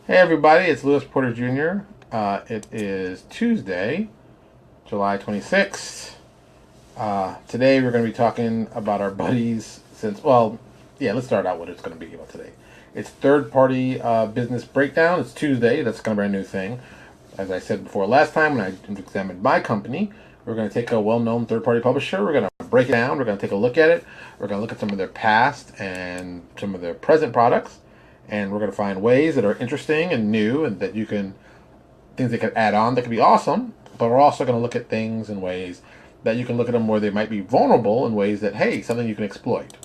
Hey everybody, it's Lewis Porter Jr. It is Tuesday, July 26th. Today we're going to be talking about our buddies let's start out what it's going to be about today. It's third party business breakdown. It's Tuesday, that's kind of a brand new thing. As I said before last time when I examined my company, we're going to take a well known third party publisher, we're going to break it down, we're going to take a look at it, we're going to look at some of their past and some of their present products, and we're going to find ways that are interesting and new and that you can things they can add on that could be awesome. But we're also going to look at things in ways that you can look at them where they might be vulnerable in ways that, hey, something you can exploit.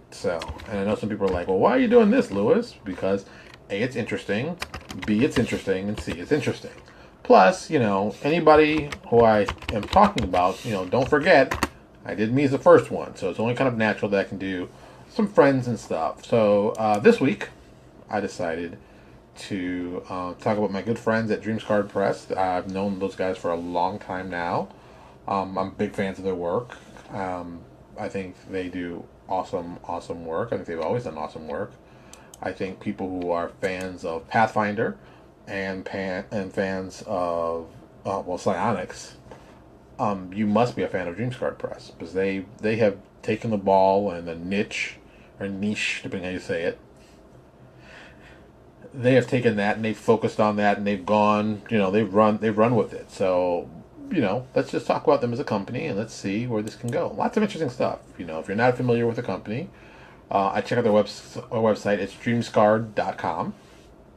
So, and I know some people are like, well, why are you doing this, Lewis? Because A, it's interesting, B, it's interesting, and C, it's interesting. Plus, anybody who I am talking about, don't forget, I did me as the first one, so it's only kind of natural that I can do some friends and stuff. So this week, I decided to talk about my good friends at Dreamscarred Press. I've known those guys for a long time now. I'm big fans of their work. I think they do awesome work. I think they've always done awesome work. I think people who are fans of Pathfinder and fans of Psionics, you must be a fan of Dreamscarred Press because they have taken the ball and the niche or niche, depending how you say it. They have taken that and they've focused on that and they've gone, they've run with it. So, let's just talk about them as a company and let's see where this can go. Lots of interesting stuff. If you're not familiar with the company, I check out their website. It's dreamscarred.com.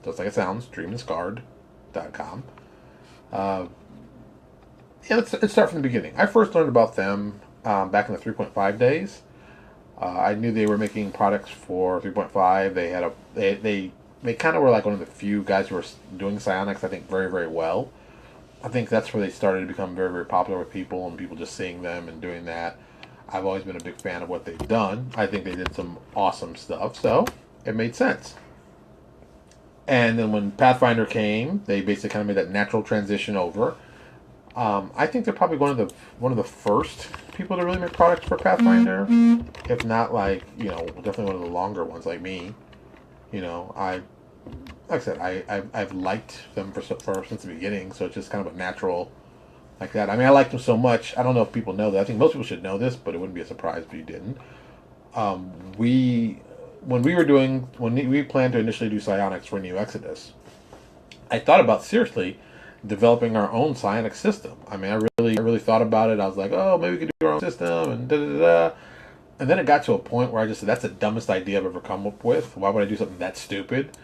Just like it sounds, dreamscarred.com. Uh, let's start from the beginning. I first learned about them back in the 3.5 days. I knew they were making products for 3.5. They kind of were like one of the few guys who were doing psionics, I think, very, very well. I think that's where they started to become very, very popular with people and people just seeing them and doing that. I've always been a big fan of what they've done. I think they did some awesome stuff, so it made sense. And then when Pathfinder came, they basically kind of made that natural transition over. I think they're probably one of the first people to really make products for Pathfinder, if not definitely one of the longer ones like me. I like I said, I've liked them for since the beginning, so it's just kind of a natural like that. I mean, I liked them so much. I don't know if people know that. I think most people should know this, but it wouldn't be a surprise if you didn't. We when we were doing when we planned to initially do psionics for New Exodus, I thought about seriously developing our own psionic system. I mean, I really thought about it. I was like, oh, maybe we could do our own system and da da da. And then it got to a point where I just said, that's the dumbest idea I've ever come up with. Why would I do something that stupid?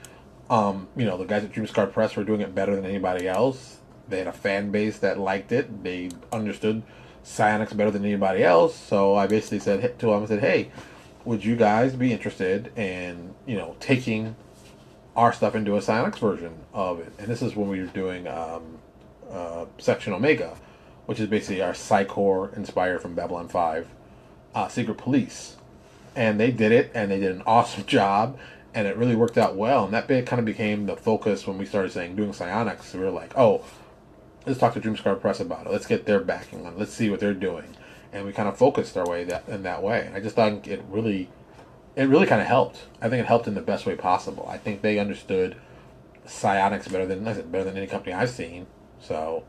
The guys at Dreamscarred Press were doing it better than anybody else. They had a fan base that liked it. They understood psionics better than anybody else. So I basically said to them, I said, hey, would you guys be interested in, taking our stuff into a psionics version of it? And this is when we were doing Section Omega, which is basically our Psychor inspired from Babylon 5 Secret Police. And they did it, and they did an awesome job, and it really worked out well. And that bit kind of became the focus when we started saying doing psionics. We were like, oh, let's talk to Dreamscarred Press about it. Let's get their backing on it. Let's see what they're doing. And we kind of focused our way in that way. And I just thought it really kind of helped. I think it helped in the best way possible. I think they understood psionics better than any company I've seen. So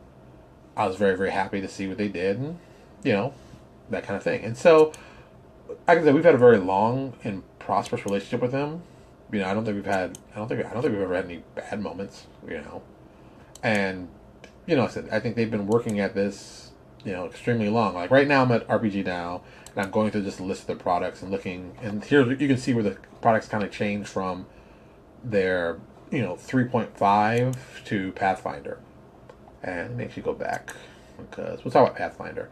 I was very, very happy to see what they did, and that kind of thing. And so, like I said, we've had a very long and prosperous relationship with them. I don't think we've ever had any bad moments. And I think they've been working at this, extremely long. Like right now, I'm at RPG now, and I'm going through just a list of their products and looking. And here you can see where the products kind of change from their 3.5 to Pathfinder. And let me actually go back because we'll talk about Pathfinder.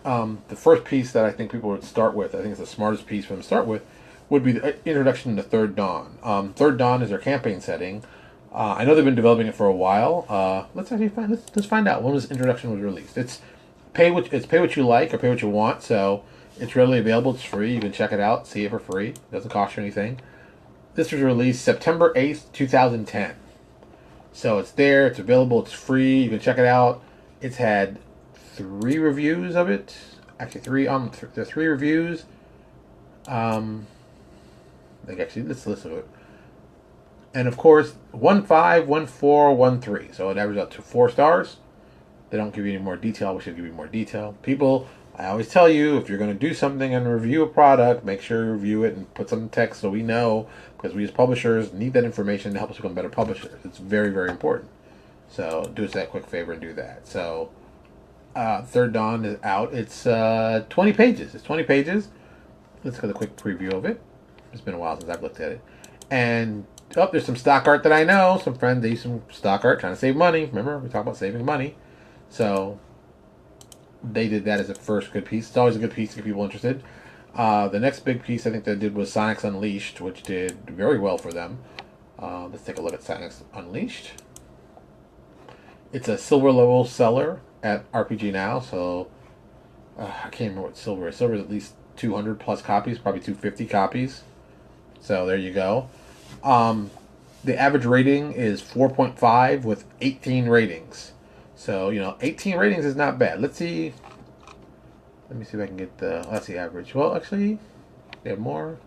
The first piece that I think people would start with, I think it's the smartest piece for them to start with, would be the introduction to Third Dawn. Third Dawn is their campaign setting. I know they've been developing it for a while. Let's find out when this introduction was released. It's pay what you like or pay what you want. So it's readily available. It's free. You can check it out, see it for free. It doesn't cost you anything. This was released September 8th, 2010. So it's there. It's available. It's free. You can check it out. It's had 3 reviews of it. Actually, there are 3 reviews. Let's listen to it. And of course, 1.5, 1.4, 1.3. So it averages out to 4 stars. They don't give you any more detail. We should give you more detail. People, I always tell you, if you're going to do something and review a product, make sure you review it and put some text so we know, because we as publishers need that information to help us become better publishers. It's very, very important. So do us that quick favor and do that. So Third Dawn is out. It's 20 pages. It's 20 pages. Let's get a quick preview of it. It's been a while since I've looked at it. And there's some stock art that I know. Some friends, they use some stock art trying to save money. Remember, we talk about saving money. So they did that as a first good piece. It's always a good piece to get people interested. The next big piece I think they did was Sonic's Unleashed, which did very well for them. Let's take a look at Sonic's Unleashed. It's a silver level seller at RPG Now, so I can't remember what silver is. Silver is at least 200 plus copies, probably 250 copies. So there you go. The average rating is 4.5 with 18 ratings. So, 18 ratings is not bad. Let's see. Let me see if I can get that's the average. Well, actually, they have more.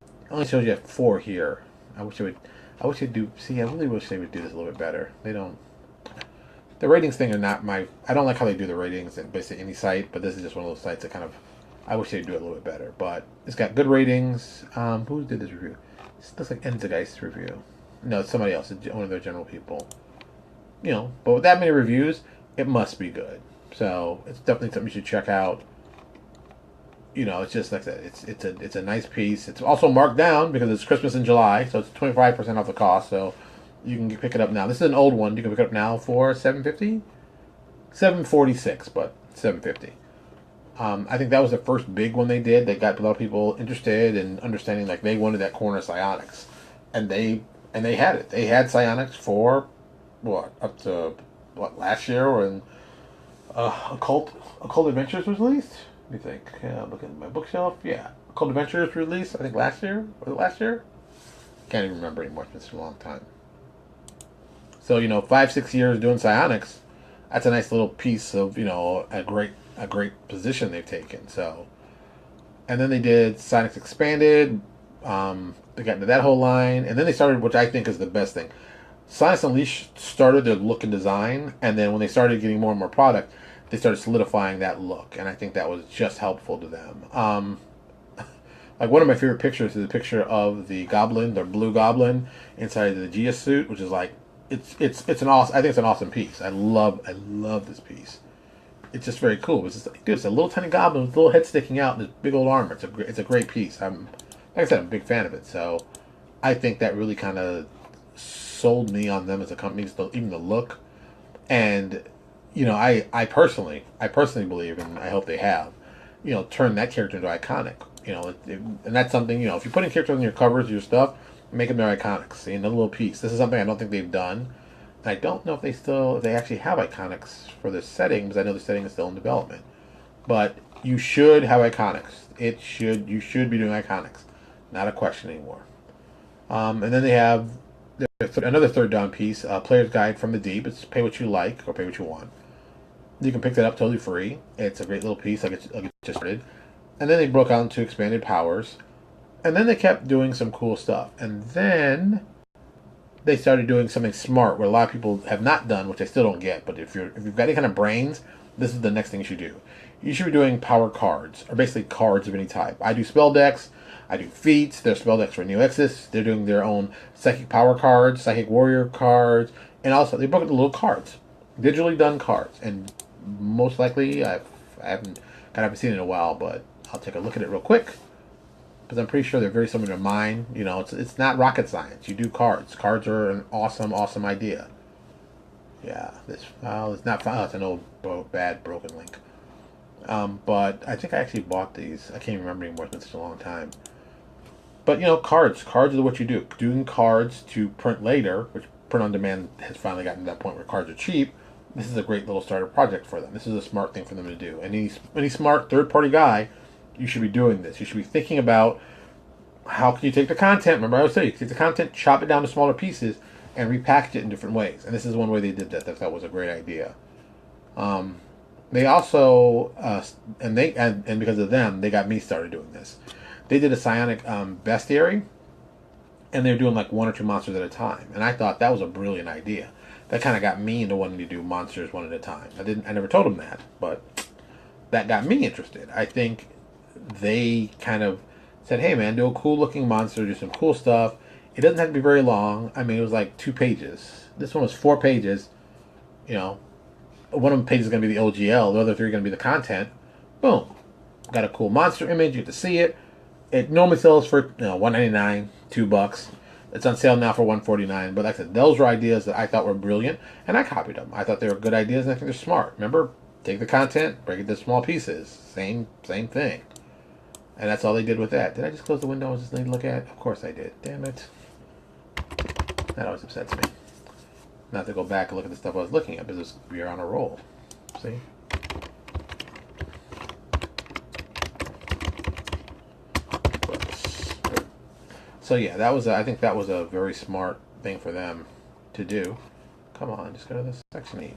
It only shows you have 4 here. I wish they'd do, see, I really wish they would do this a little bit better. They don't. The ratings thing are not I don't like how they do the ratings at basically any site, but this is just one of those sites that kind of, I wish they'd do it a little bit better. But it's got good ratings. Who did this review? This looks like Enzegeist review. No, it's somebody else. It's one of their general people. But with that many reviews, it must be good. So it's definitely something you should check out. It's just like that. It's a nice piece. It's also marked down because it's Christmas in July, so it's 25% off the cost. So you can pick it up now. This is an old one. You can pick it up now for $7.50, $7.46, but $7.50. I think that was the first big one they did. They got a lot of people interested in understanding. Like they wanted that corner psionics, and they had it. They had psionics for up to last year when Occult Adventures was released. Let me think. Yeah, looking at my bookshelf. Yeah, Occult Adventures was released. I think last year. Was it last year? Can't even remember anymore. It's been a long time. So 5-6 years doing psionics, that's a nice little piece of a great position they've taken. So, and then they did Psionics Expanded. They got into that whole line, and then they started, which I think is the best thing. Psionics Unleashed started their look and design, and then when they started getting more and more product, they started solidifying that look, and I think that was just helpful to them. Like one of my favorite pictures is a picture of the Goblin, the blue Goblin, inside the Geas suit, which is like it's an awesome. I think it's an awesome piece. I love this piece. It's just very cool. It's just like, dude, it's a little tiny Goblin with a little head sticking out and this big old armor. It's a great piece. Like I said, I'm a big fan of it. So I think that really kind of sold me on them as a company, even the look. And I personally believe, and I hope they have, turn that character into iconic. And that's something, if you're putting characters on your covers, your stuff, make them their iconics. See, another little piece. This is something I don't think they've done. And I don't know if they actually have iconics for this setting, because I know the setting is still in development. But you should have iconics. You should be doing iconics. Not a question anymore. And then they have another Third Dawn piece, Player's Guide from the Deep. It's pay what you like or pay what you want. You can pick that up totally free. It's a great little piece. Like it just started. And then they broke out into expanded powers. And then they kept doing some cool stuff. And then they started doing something smart, where a lot of people have not done, which I still don't get. But if you've got any kind of brains, this is the next thing you should do. You should be doing power cards, or basically cards of any type. I do spell decks. I do feats. There's spell decks for Neo Exis. They're doing their own psychic power cards, psychic warrior cards, and also they broke it into little cards, digitally done cards. And most likely, I haven't seen it in a while, but I'll take a look at it real quick, because I'm pretty sure they're very similar to mine. It's not rocket science. You do cards. Cards are an awesome idea. Yeah, it's not fun. Oh, it's an old bad broken link. But I think I actually bought these. I can't remember anymore. It's been such a long time. But cards are what you do. Doing cards to print later, which print on demand has finally gotten to that point where cards are cheap. This is a great little starter project for them. This is a smart thing for them to do. And any smart third-party guy, you should be doing this. You should be thinking about how can you take the content. Remember, I always say you can take the content, chop it down to smaller pieces, and repackage it in different ways. And this is one way they did that. That was a great idea. They also and because of them, they got me started doing this. They did a psionic bestiary, and they were doing like 1 or 2 monsters at a time. And I thought that was a brilliant idea. That kind of got me into wanting to do monsters one at a time. I never told them that, but that got me interested. I think they kind of said, "Hey, man, do a cool looking monster, do some cool stuff. It doesn't have to be very long." I mean, it was like 2 pages. This one was 4 pages. You know, one of the pages is going to be the OGL, the other 3 are going to be the content. Boom, got a cool monster image. You get to see it. It normally sells for $1.99, $2. It's on sale now for $1.49. But like I said, those were ideas that I thought were brilliant, and I copied them. I thought they were good ideas, and I think they're smart. Remember, take the content, break it into small pieces. Same thing. And that's all they did with that. Did I just close the window and just need to look at it? Of course I did. Damn it. That always upsets me. Not to go back and look at the stuff I was looking at, because we are on a roll. See? So yeah, I think that was a very smart thing for them to do. Come on, just go to this section 8.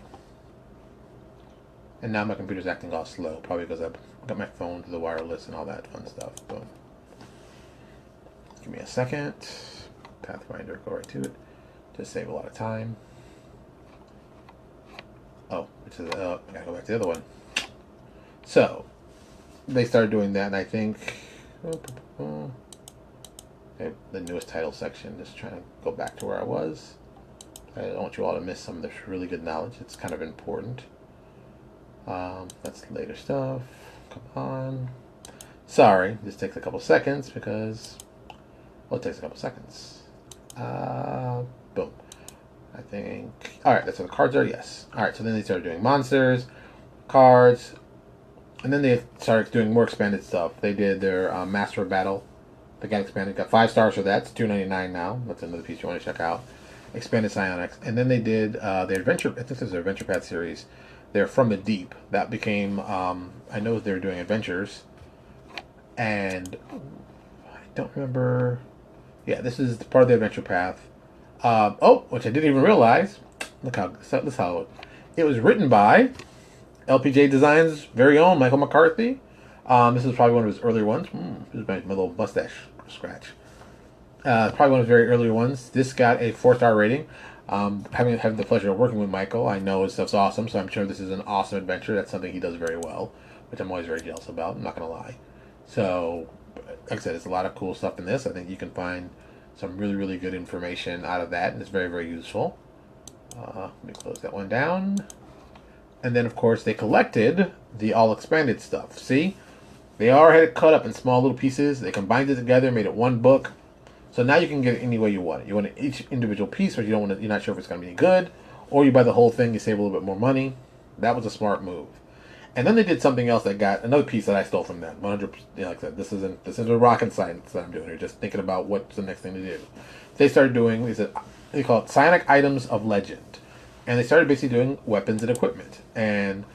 And now my computer's acting all slow, probably because I've got my phone to the wireless and all that fun stuff. Boom. Give me a second. Pathfinder, go right to it. Just save a lot of time. Oh, I gotta go back to the other one. So, they started doing that, and I think the newest title section, just trying to go back to where I was. I don't want you all to miss some of this really good knowledge. It's kind of important. That's later stuff. Come on. Sorry, this takes a couple seconds because, well, it takes a couple seconds. Boom. I think, alright, that's what the cards are, yes. Alright, so then they started doing monsters, cards, and then they started doing more expanded stuff. They did their Master of Battle. They got expanded, got 5 stars for that. It's $2.99 now. That's another piece you want to check out. Expanded Psionics. And then they did the Adventure, I think this is their Adventure Path series. They're From the Deep. That became, I know they were doing adventures. And I don't remember. Yeah, this is part of the Adventure Path. Which I didn't even realize. Look how it was written by LPJ Design's very own Michael McCarthy. This is probably one of his earlier ones. This is my little mustache scratch. Probably one of his very earlier ones. This got a 4-star rating. Having the pleasure of working with Michael, I know his stuff's awesome, so I'm sure this is an awesome adventure. That's something he does very well, which I'm always very jealous about. I'm not going to lie. So, like I said, there's a lot of cool stuff in this. I think you can find some really, really good information out of that, and it's very, very useful. Let me close that one down. And then, of course, they collected the all-expanded stuff. See? They already had it cut up in small little pieces. They combined it together, made it one book. So now you can get it any way you want it. You want each individual piece, or you don't want it, you're not sure if it's going to be any good, or you buy the whole thing, you save a little bit more money. That was a smart move. And then they did something else that got another piece that I stole from them. 100%. Like I said, this isn't a rocket science that I'm doing here. Just thinking about what's the next thing to do. They started doing they call it Psionic Items of Legend, and they started basically doing weapons and equipment. And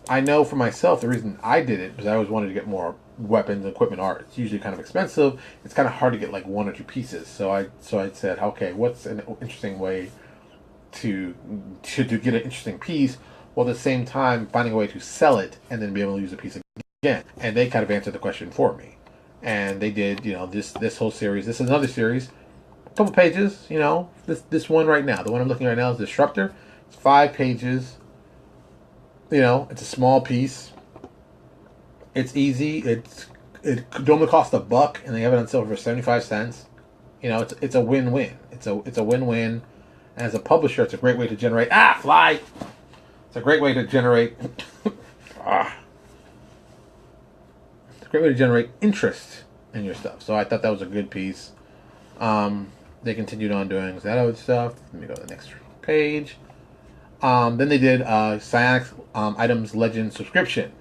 I know for myself the reason I did it was I always wanted to get more weapons and equipment art. It's usually kind of expensive. It's kind of hard to get like 1 or 2 pieces. So I said, okay, what's an interesting way to get an interesting piece, while at the same time finding a way to sell it and then be able to use the piece again. And they kind of answered the question for me. And they did, this whole series. This is another series, a couple pages. This one right now, the one I'm looking at right now is Disruptor. It's 5 pages. It's a small piece. It's easy. It normally costs $1, and they have it on sale for 75 cents. It's a win-win. It's a win-win. And as a publisher, it's a great way to generate fly. It's a great way to generate it's a great way to generate interest in your stuff. So I thought that was a good piece. They continued on doing that other stuff. Let me go to the next page. Then they did Psionic Items Legend subscription.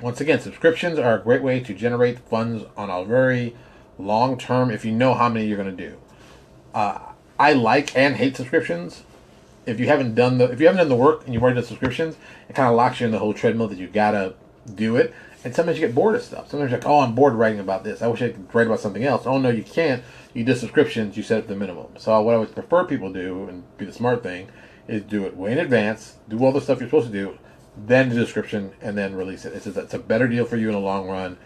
Once again, subscriptions are a great way to generate funds on a very long term if you know how many you're going to do. I like and hate subscriptions. If you haven't done the work and you've already done subscriptions, it kind of locks you in the whole treadmill that you gotta do it. And sometimes you get bored of stuff. Sometimes you're like, oh, I'm bored writing about this. I wish I could write about something else. Oh no, you can't. You do subscriptions. You set up the minimum. So what I would prefer people do, and be the smart thing, is do it way in advance. Do all the stuff you're supposed to do, then do the subscription, and then release it. It's a better deal for you in the long run.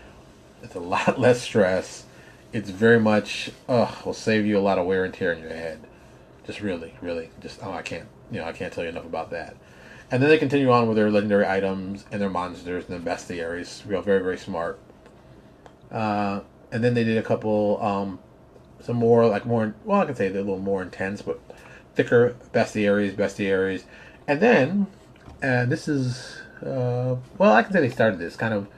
It's a lot less stress. It's very much, will save you a lot of wear and tear in your head. Just really, really, just, I can't, I can't tell you enough about that. And then they continue on with their legendary items and their monsters and their bestiaries. Very, very smart. And then they did a couple, some more, like more, well, I can say they're a little more intense, but thicker bestiaries. And then, and this is, well, I can say they started this kind of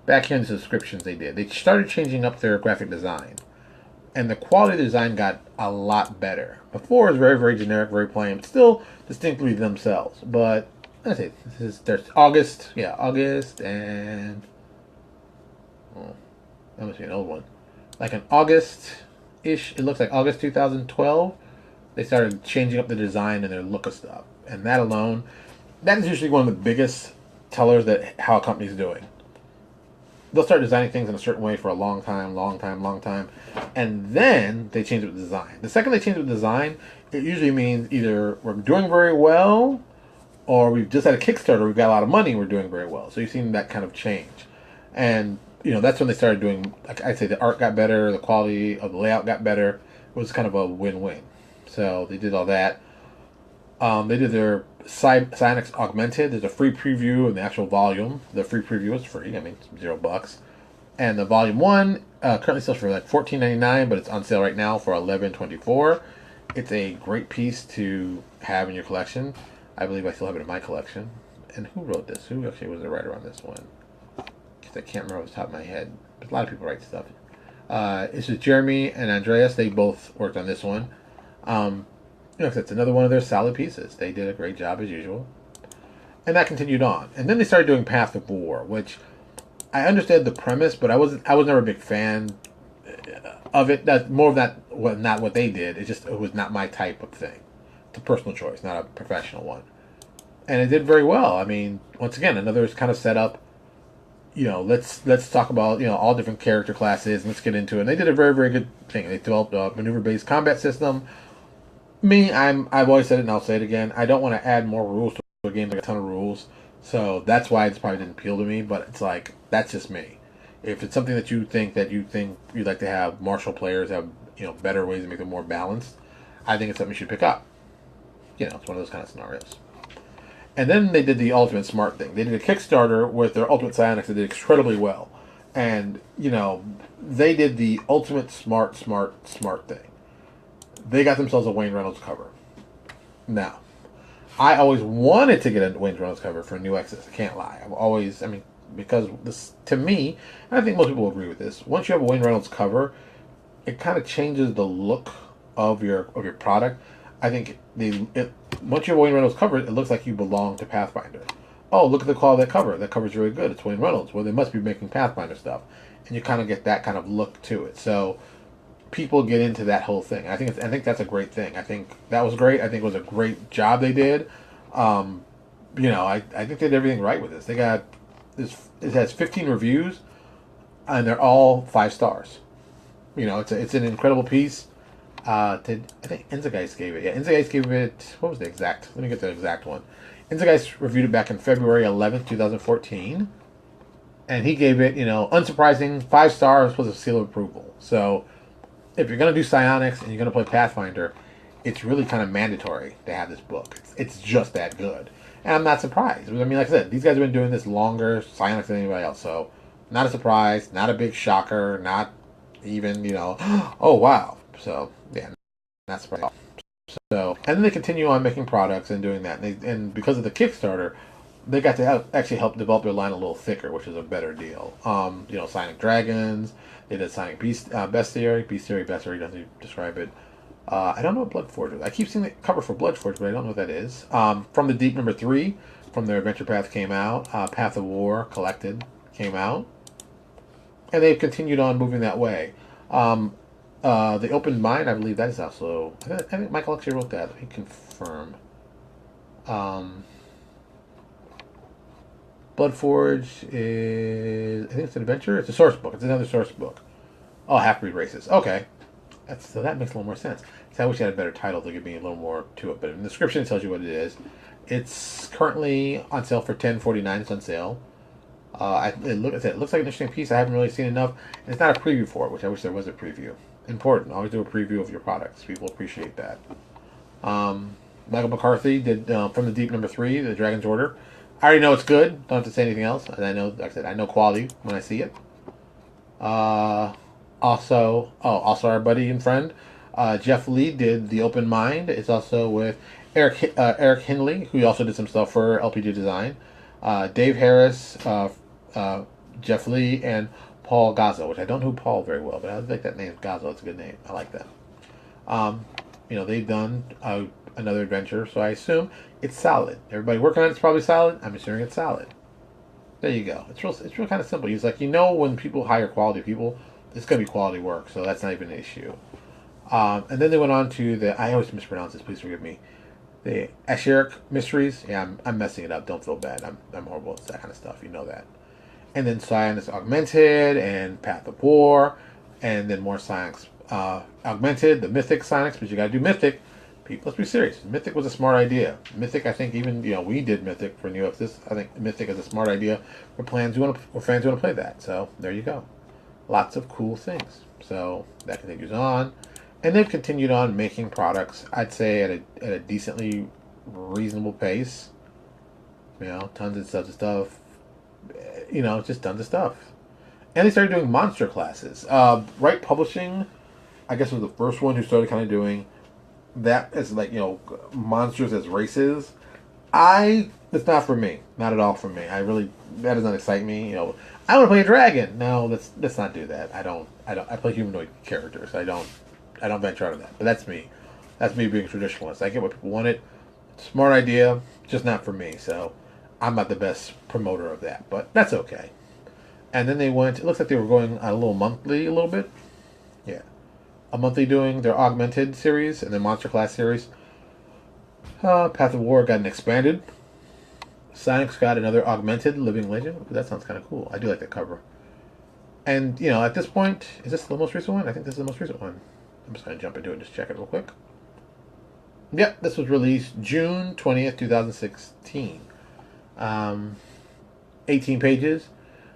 back here in the subscriptions they did. They started changing up their graphic design. And the quality of the design got a lot better. Before it was very, very generic, very plain, but still distinctly themselves. But let's see, there's August, August, and that must be an old one. Like in August-ish, it looks like August 2012. They started changing up the design and their look of stuff, and that alone, that is usually one of the biggest tellers that how a company's doing. They'll start designing things in a certain way for a long time, and then they change up the design. The second they change up the design, it usually means either we're doing very well, or we've just had a Kickstarter, we've got a lot of money, and we're doing very well. So you've seen that kind of change. And, that's when they started doing, like I'd say the art got better, the quality of the layout got better. It was kind of a win-win. So they did all that. They did their Psionics Augmented. There's a free preview of the actual volume. The free preview is free. I mean, it's $0. And the volume 1 currently sells for like $14.99, but it's on sale right now for $11.24. It's a great piece to have in your collection. I believe I still have it in my collection. And who wrote this? Who actually was the writer on this one? Because I can't remember off the top of my head. But a lot of people write stuff. This is Jeremy and Andreas. They both worked on this one. It's another one of their solid pieces. They did a great job as usual. And that continued on. And then they started doing Path of War, which I understood the premise, but I was never a big fan of it. That's more of that, not what they did. It was not my type of thing. It's a personal choice, not a professional one. And it did very well. I mean, once again, another kind of setup. Let's talk about all different character classes. Let's get into it. And they did a very, very good thing. They developed a maneuver-based combat system. I've always said it and I'll say it again. I don't want to add more rules to a game, like a ton of rules. So that's why it's probably didn't appeal to me, but it's like, that's just me. If it's something that you think you'd like to have martial players have, better ways to make them more balanced, I think it's something you should pick up. It's one of those kind of scenarios. And then they did the ultimate smart thing. They did a Kickstarter with their Ultimate Psionics that did incredibly well. And, they did the ultimate smart thing. They got themselves a Wayne Reynolds cover. Now, I always wanted to get a Wayne Reynolds cover for New Exodus. I can't lie. Because this, to me, and I think most people agree with this, once you have a Wayne Reynolds cover, it kind of changes the look of your product. I think once you have a Wayne Reynolds cover, it looks like you belong to Pathfinder. Oh, look at the quality of that cover. That cover's really good. It's Wayne Reynolds. Well, they must be making Pathfinder stuff. And you kind of get that kind of look to it. So people get into that whole thing. I think that's a great thing. I think that was great. I think it was a great job they did. I think they did everything right with this. They got this. It has 15 reviews, and they're all 5 stars. It's an incredible piece. I think Enzegeist gave it. Yeah, Enzegeist gave it. What was the exact? Let me get the exact one. Enzegeist reviewed it back in February 11th, 2014, and he gave it, unsurprising, 5 stars with a seal of approval. So, if you're going to do psionics and you're going to play Pathfinder, it's really kind of mandatory to have this book. It's just that good. And I'm not surprised. I mean, like I said, these guys have been doing this longer, psionics, than anybody else. So, not a surprise, not a big shocker, not even, oh, wow. So, yeah, not surprised. So, and then they continue on making products and doing that. And because of the Kickstarter, they got to actually help develop their line a little thicker, which is a better deal. Sonic Dragons. They did Sonic Bestiary. Bestiary doesn't describe it. I don't know what Bloodforge is. I keep seeing the cover for Bloodforge, but I don't know what that is. From the Deep #3, from their Adventure Path came out. Path of War Collected came out. And they've continued on moving that way. The Open Mind, I believe that is also... I think Michael actually wrote that. Let me confirm. Bloodforge is... I think it's an adventure. It's a source book. It's another source book. Oh, Half-Breed Races. Okay. So that makes a little more sense. So I wish I had a better title to give me a little more to it. But in the description, it tells you what it is. It's currently on sale for $10.49. It's on sale. It looks like an interesting piece. I haven't really seen enough. And it's not a preview for it, which I wish there was a preview. Important. Always do a preview of your products. People appreciate that. Um, Michael McCarthy did From the Deep #3, The Dragon's Order. I already know it's good. Don't have to say anything else. And I know, like I said, I know quality when I see it. Uh, also our buddy and friend Jeff Lee did The Open Mind. It's also with Eric Hindley, who also did some stuff for LPJ Design. Dave Harris, Jeff Lee, and Paul Gazzo, which I don't know Paul very well, but I like that name. Gazzo, it's a good name. I like that. Um, they've done another adventure, so I assume it's solid. Everybody working on it's probably solid. I'm assuming it's solid. There you go. It's real kind of simple. He's like, when people hire quality people, it's going to be quality work, so that's not even an issue. And then they went on to I always mispronounce this, please forgive me. The Asheric Mysteries. Yeah, I'm messing it up. Don't feel bad. I'm horrible at that kind of stuff. You know that. And then Science Augmented and Path of War, and then more Science Augmented, the Mythic Science, but you got to do Mythic. People, let's be serious. Mythic was a smart idea. Mythic, I think, even we did Mythic for New York. I think Mythic is a smart idea for fans who want to play that. So there you go. Lots of cool things. So that continues on, and they've continued on making products. I'd say at a decently reasonable pace. Tons of stuff. Just tons of stuff. And they started doing monster classes. Wright Publishing, I guess, was the first one who started kind of doing that as monsters as races. It's not for me. Not at all for me. That does not excite me. I want to play a dragon. No, let's not do that. I play humanoid characters. I don't venture out of that. But that's me. That's me being a traditionalist. I get what people wanted. Smart idea, just not for me. So I'm not the best promoter of that, but that's okay. And then it looks like they were going a little monthly a little bit. Yeah. A monthly doing their Augmented series and their Monster Class series. Path of War got an expanded. Sonic's got another Augmented Living Legend. Ooh, that sounds kind of cool. I do like that cover. And, at this point, is this the most recent one? I think this is the most recent one. I'm just going to jump into it and just check it real quick. Yep, this was released June 20th, 2016. 18 pages.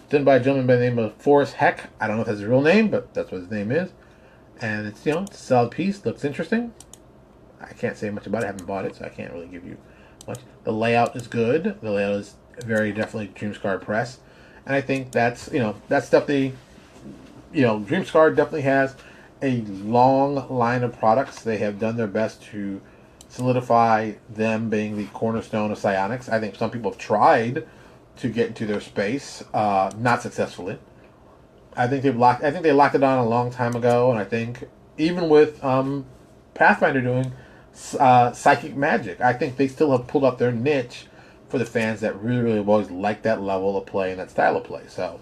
Done by a gentleman by the name of Forrest Heck. I don't know if that's his real name, but that's what his name is. And it's, it's a solid piece. Looks interesting. I can't say much about it. I haven't bought it, so I can't really give you much. The layout is good. The layout is very definitely Dreamscarred Press. And I think that's, that stuff Dreamscarred definitely has a long line of products. They have done their best to solidify them being the cornerstone of psionics. I think some people have tried to get into their space, not successfully. I think they locked it on a long time ago, and I think even with Pathfinder doing psychic magic, I think they still have pulled up their niche for the fans that really, really have always liked that level of play and that style of play. So,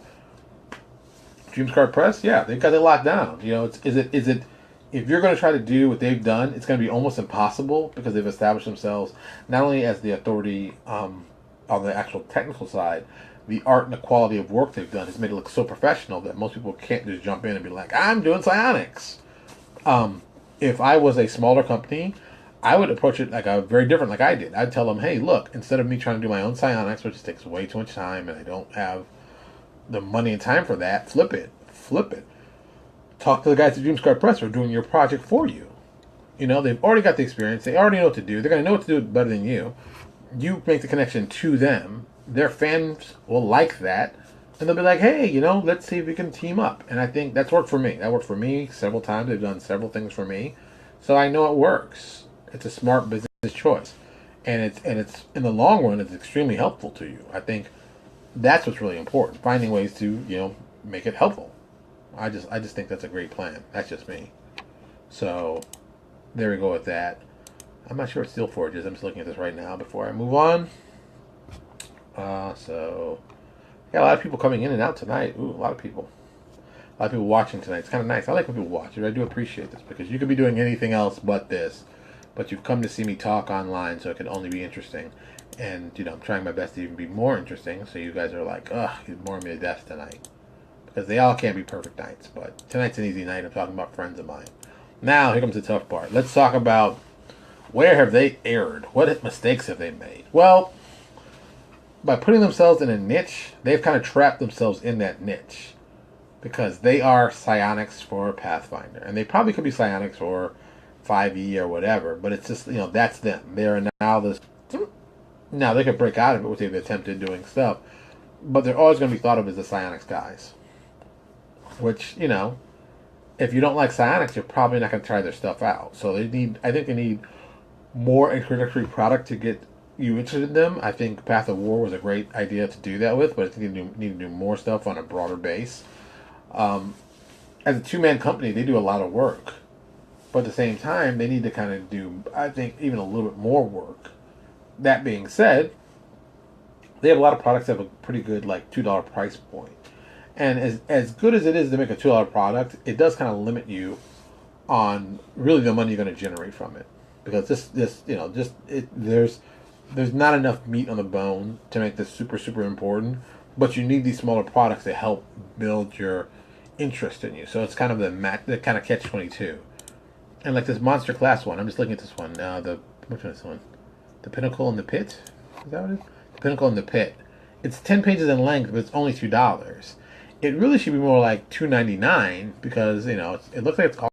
Dreamscarred Press, yeah, they've got it locked down. Is it? If you're going to try to do what they've done, it's going to be almost impossible because they've established themselves not only as the authority on the actual technical side. The art and the quality of work they've done has made it look so professional that most people can't just jump in and be like, I'm doing psionics. If I was a smaller company, I would approach it very different like I did. I'd tell them, hey, look, instead of me trying to do my own psionics, which takes way too much time and I don't have the money and time for that, flip it. Talk to the guys at Dreamscarred Press who are doing your project for you. They've already got the experience. They already know what to do. They're going to know what to do better than you. You make the connection to them. Their fans will like that, and they'll be like, hey, let's see if we can team up. And I think that's worked for me. That worked for me several times. They've done several things for me. So I know it works. It's a smart business choice. And it's in the long run, it's extremely helpful to you. I think that's what's really important. Finding ways to, make it helpful. I just think that's a great plan. That's just me. So there we go with that. I'm not sure what Steel Forge is. I'm just looking at this right now before I move on. So yeah, a lot of people coming in and out tonight. Ooh, a lot of people watching tonight. It's kind of nice. I like when people watch. I do appreciate this because you could be doing anything else but this, but you've come to see me talk online, so it can only be interesting. And I'm trying my best to even be more interesting. So you guys are like, ugh, you're boring me to death tonight, because they all can't be perfect nights. But tonight's an easy night. I'm talking about friends of mine. Now here comes the tough part. Let's talk about where have they erred. What mistakes have they made? Well, by putting themselves in a niche, they've kind of trapped themselves in that niche because they are psionics for Pathfinder, and they probably could be psionics for 5e or whatever. But it's just that's them. They are now this. Now they could break out of it, which they've attempted doing stuff, but they're always going to be thought of as the psionics guys. Which if you don't like psionics, you're probably not going to try their stuff out. So I think they need more introductory product to get you interested in them. I think Path of War was a great idea to do that with, but I think they need to do more stuff on a broader base. As a two-man company, they do a lot of work, but at the same time, they need to kind of do, I think, even a little bit more work. That being said, they have a lot of products that have a pretty good $2 price point. And as good as it is to make a $2 product, it does kind of limit you on really the money you're going to generate from it, because there's not enough meat on the bone to make this super super important. But you need these smaller products to help build your interest in you. So it's kind of the kind of catch-22. And like this monster class one, I'm just looking at this one. Which one is this one? The Pinnacle in the Pit. Is that what it is? The Pinnacle in the Pit. It's 10 pages in length, but it's only $2. It really should be more like $2.99 because it looks like it's all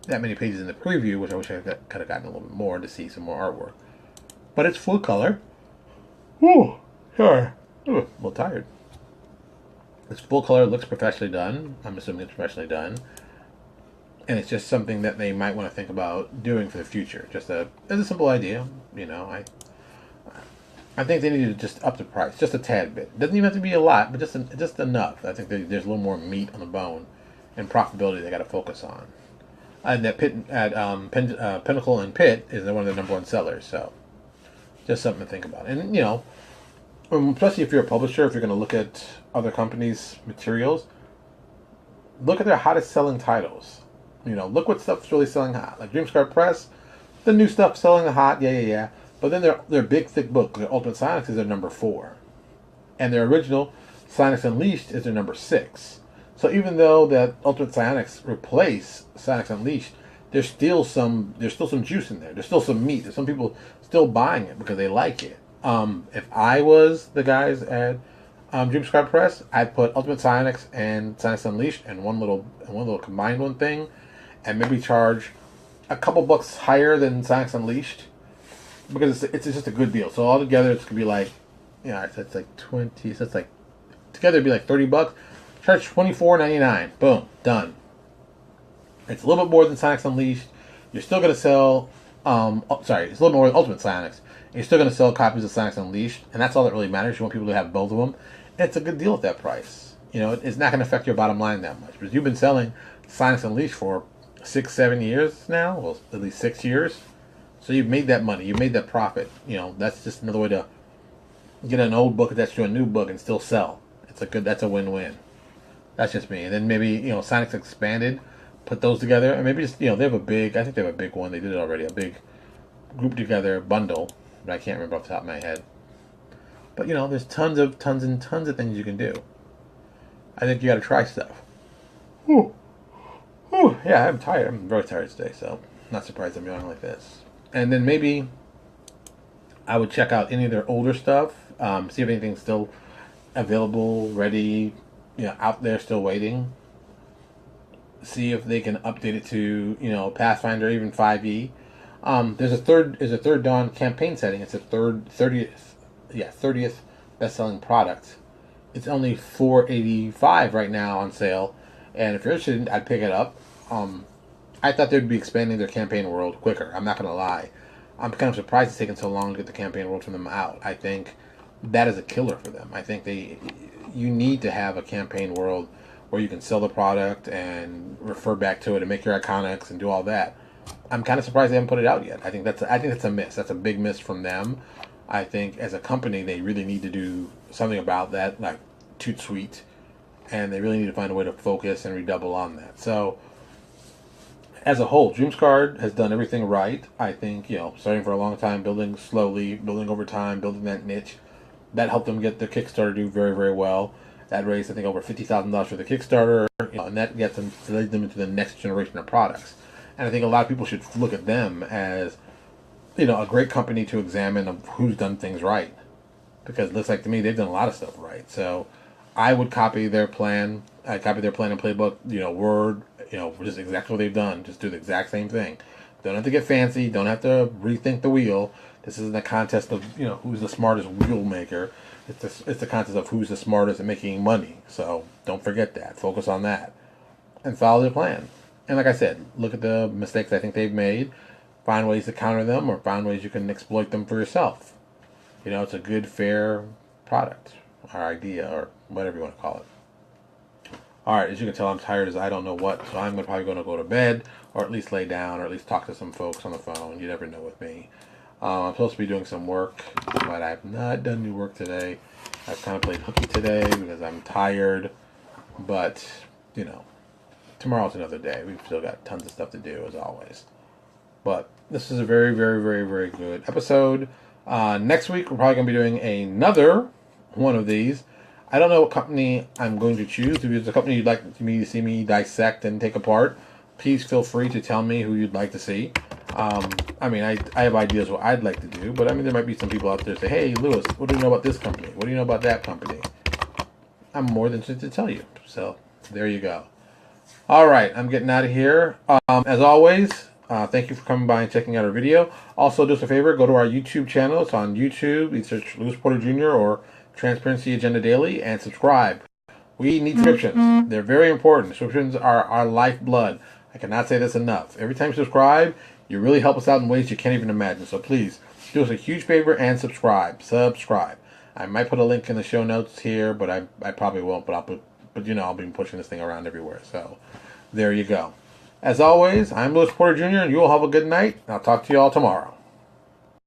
that many pages in the preview, which I wish I could have gotten a little bit more to see some more artwork. But it's full color. Whew, sure. Ooh, a little tired. It's full color, looks professionally done. I'm assuming it's professionally done. And it's just something that they might want to think about doing for the future. Just as a simple idea, I think they need to just up the price, just a tad bit. It doesn't even have to be a lot, but just enough. I think there's a little more meat on the bone and profitability they got to focus on. And that Pinnacle and Pit is one of the number one sellers, so just something to think about. And especially if you're a publisher, if you're going to look at other companies' materials, look at their hottest selling titles. Look what stuff's really selling hot. Like Dreamscarred Press, the new stuff selling hot, yeah. But then their big thick book, their Ultimate Psionics, is their number 4, and their original Psionics Unleashed is their number 6. So even though that Ultimate Psionics replace Psionics Unleashed, there's still some juice in there. There's still some meat. There's some people still buying it because they like it. If I was the guys at Dreamscarred Press, I'd put Ultimate Psionics and Psionics Unleashed in one little combined one thing, and maybe charge a couple bucks higher than Psionics Unleashed because it's just a good deal. So altogether, it's gonna be it's like 20. So it's like together it'd be like $30. Charge $24.99. Boom, done. It's a little bit more than Psionics Unleashed. You're still gonna sell. It's a little more than Ultimate Psionics. You're still gonna sell copies of Psionics Unleashed, and that's all that really matters. You want people to have both of them. And it's a good deal at that price. It's not gonna affect your bottom line that much because you've been selling Psionics Unleashed for 6-7 years now. Well, at least 6 years. So you've made that money. You made that profit. That's just another way to get an old book attached to a new book and still sell. That's a win-win. That's just me. And then maybe, Psionics Expanded, put those together, and maybe just, they have I think they have a big one. They did it already, a big group together bundle, but I can't remember off the top of my head. But, there's tons and tons of things you can do. I think you got to try stuff. Whew. Yeah, I'm tired. I'm very tired today, so not surprised I'm yawning like this. And then maybe I would check out any of their older stuff, see if anything's still available, ready, out there, still waiting. See if they can update it to, Pathfinder, even 5e. There's a third Dawn campaign setting. It's a 30th best-selling product. It's only $4.85 right now on sale, and if you're interested, I'd pick it up. I thought they'd be expanding their campaign world quicker. I'm not going to lie. I'm kind of surprised it's taken so long to get the campaign world from them out. I think that is a killer for them. I think you need to have a campaign world where you can sell the product and refer back to it and make your iconics and do all that. I'm kind of surprised they haven't put it out yet. I think that's a miss. That's a big miss from them. I think as a company they really need to do something about that, like toot sweet, and they really need to find a way to focus and redouble on that. So as a whole, Dreamscarred has done everything right. I think, starting for a long time, building slowly, building over time, building that niche. That helped them get the Kickstarter do very, very well. That raised, I think, over $50,000 for the Kickstarter, and that gets them to lead them into the next generation of products. And I think a lot of people should look at them as a great company to examine of who's done things right, because it looks like to me they've done a lot of stuff right. So I would copy their plan. I copy their plan and playbook. Word. Just exactly what they've done. Just do the exact same thing. Don't have to get fancy. Don't have to rethink the wheel. This isn't a contest of who's the smartest wheel maker. It's a contest of who's the smartest at making money. So don't forget that. Focus on that and follow their plan. And like I said, look at the mistakes I think they've made. Find ways to counter them, or find ways you can exploit them for yourself. It's a good, fair product or idea or whatever you want to call it. All right, as you can tell, I'm tired as I don't know what, so I'm probably going to go to bed, or at least lay down, or at least talk to some folks on the phone. You never know with me. I'm supposed to be doing some work, but I've not done any work today. I've kind of played hooky today because I'm tired, but, tomorrow's another day. We've still got tons of stuff to do, as always. But this is a very, very, very, very good episode. Next week, we're probably going to be doing another one of these. I don't know what company I'm going to choose. If there's a company you'd like me to see me dissect and take apart, please feel free to tell me who you'd like to see. I have ideas what I'd like to do, but there might be some people out there that say, hey, Lewis, what do you know about this company? What do you know about that company? I'm more than interested to tell you. So, there you go. All right, I'm getting out of here. As always, thank you for coming by and checking out our video. Also, do us a favor, go to our YouTube channel. It's on YouTube. You search Lewis Porter Jr. or Transparency Agenda Daily and subscribe. We need subscriptions. They're very important. Subscriptions are our lifeblood. I cannot say this enough. Every time you subscribe, you really help us out in ways you can't even imagine. So please, do us a huge favor and subscribe. Subscribe. I might put a link in the show notes here, but I probably won't. But I'll be pushing this thing around everywhere. So there you go. As always, I'm Lewis Porter Jr., and you all have a good night. I'll talk to you all tomorrow.